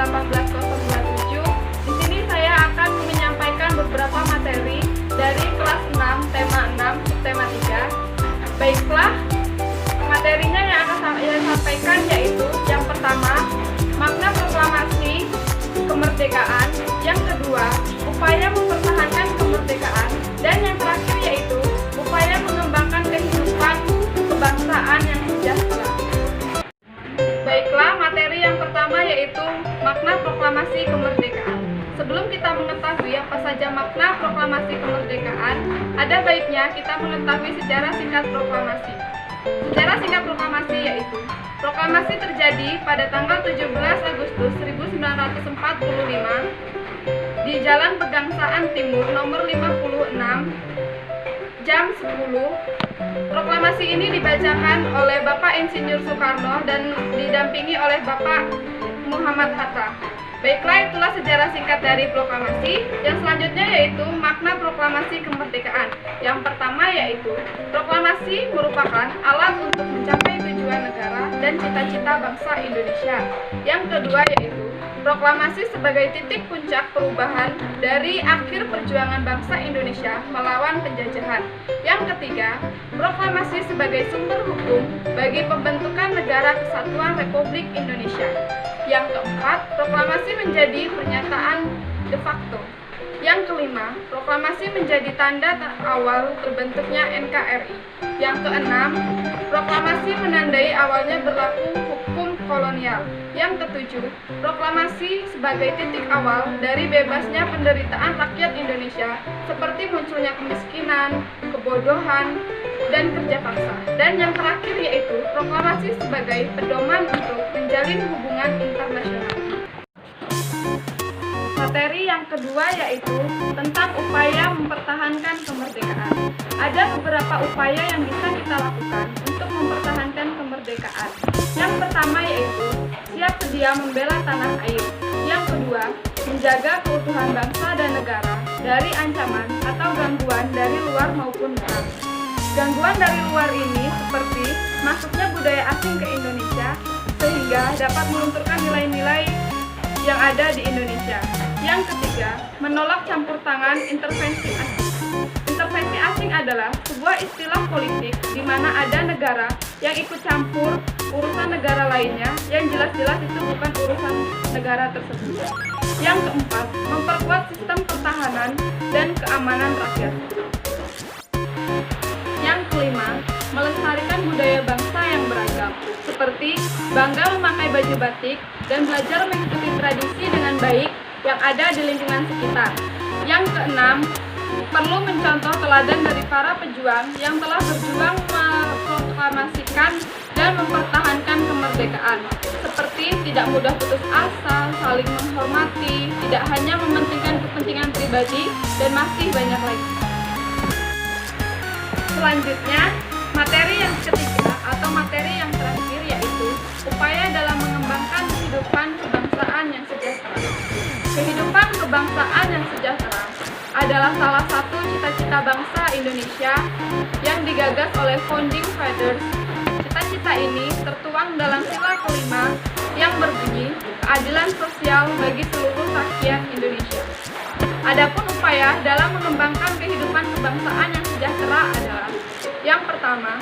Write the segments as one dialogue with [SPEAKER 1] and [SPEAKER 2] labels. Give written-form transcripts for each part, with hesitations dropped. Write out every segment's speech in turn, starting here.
[SPEAKER 1] 18.027. Di sini saya akan menyampaikan beberapa materi dari kelas 6, tema 6, subtema 3. Baiklah, materinya yang akan saya sampaikan yaitu yang pertama, makna proklamasi kemerdekaan, yang kedua, upaya mempertahankan kemerdekaan, dan yang terakhir yaitu upaya mengembangkan kehidupan kebangsaan yang sejahtera. Baiklah, materi yang pertama yaitu makna proklamasi kemerdekaan. Sebelum kita mengetahui apa saja makna proklamasi kemerdekaan, ada baiknya kita mengetahui sejarah singkat proklamasi. Sejarah singkat proklamasi yaitu proklamasi terjadi pada tanggal 17 Agustus 1945 di Jalan Pegangsaan Timur nomor 56 jam 10. Proklamasi ini dibacakan oleh Bapak Insinyur Soekarno dan didampingi oleh Bapak Muhammad Hatta. Baiklah, itulah sejarah singkat dari proklamasi. Yang selanjutnya yaitu makna proklamasi kemerdekaan. Yang pertama yaitu proklamasi merupakan alat untuk mencapai tujuan negara dan cita-cita bangsa Indonesia. Yang kedua yaitu proklamasi sebagai titik puncak perubahan dari akhir perjuangan bangsa Indonesia melawan penjajahan. Yang ketiga, proklamasi sebagai sumber hukum bagi pembentukan Negara Kesatuan Republik Indonesia. Yang keempat, proklamasi menjadi pernyataan de facto. Yang kelima, proklamasi menjadi tanda awal terbentuknya NKRI. Yang keenam, proklamasi menandai awalnya berlaku hukum kolonial. Yang ketujuh, proklamasi sebagai titik awal dari bebasnya penderitaan rakyat Indonesia seperti munculnya kemiskinan, kebodohan, dan kerja paksa. Dan yang terakhir yaitu proklamasi sebagai pedoman untuk menjalin hubungan internasional. Materi yang kedua yaitu tentang upaya mempertahankan kemerdekaan. Ada beberapa upaya yang bisa kita lakukan untuk mempertahankan kemerdekaan. Yang pertama yaitu siap sedia membela tanah air. Yang kedua, menjaga keutuhan bangsa dan negara dari ancaman atau gangguan dari luar maupun dalam. Gangguan dari luar ini seperti masuknya budaya asing ke Indonesia sehingga dapat melunturkan nilai-nilai yang ada di Indonesia. Yang ketiga, menolak campur tangan intervensi asing. Intervensi asing adalah sebuah istilah politik di mana ada negara yang ikut campur urusan negara lainnya yang jelas-jelas itu bukan urusan negara tersebut. Yang keempat, memperkuat sistem pertahanan dan keamanan rakyat. Yang kelima, melestarikan budaya bangsa yang beragam, seperti bangga memakai baju batik dan belajar mengikuti tradisi dengan baik yang ada di lingkungan sekitar. Yang keenam, perlu mencontoh teladan dari para pejuang yang telah berjuang memproklamasikan dan mempertahankan kemerdekaan, seperti tidak mudah putus asa, saling menghormati, tidak hanya mementingkan kepentingan pribadi, dan masih banyak lagi. Selanjutnya, materi yang ketiga atau materi yang terakhir yaitu upaya dalam mengembangkan kehidupan kebangsaan yang sejahtera. Kehidupan kebangsaan yang sejahtera adalah salah satu cita-cita bangsa Indonesia yang digagas oleh Founding Fathers. Cita-cita ini tertuang dalam sila kelima yang berbunyi keadilan sosial bagi seluruh rakyat Indonesia. Adapun upaya dalam mengembangkan kehidupan kebangsaan yang sejahtera adalah yang pertama,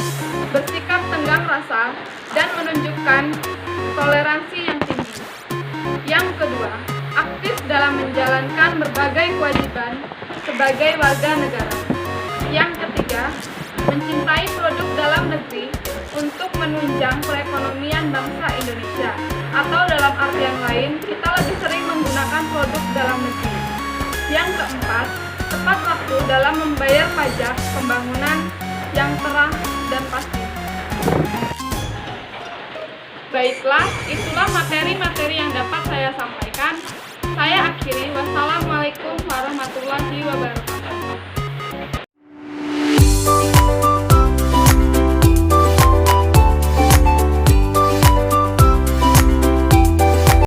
[SPEAKER 1] bersikap tenggang rasa dan menunjukkan toleransi yang tinggi. Yang kedua, aktif dalam menjalankan berbagai kewajiban sebagai warga negara. Yang ketiga, mencintai produk dalam negeri untuk menunjang perekonomian bangsa Indonesia. Atau dalam artian lain, kita lebih sering menggunakan produk dalam negeri. Yang keempat, tepat waktu dalam membayar pajak pembangunan yang terang dan pasti. Baiklah, itulah materi-materi yang dapat saya sampaikan. Saya akhiri. Wassalamualaikum warahmatullahi wabarakatuh.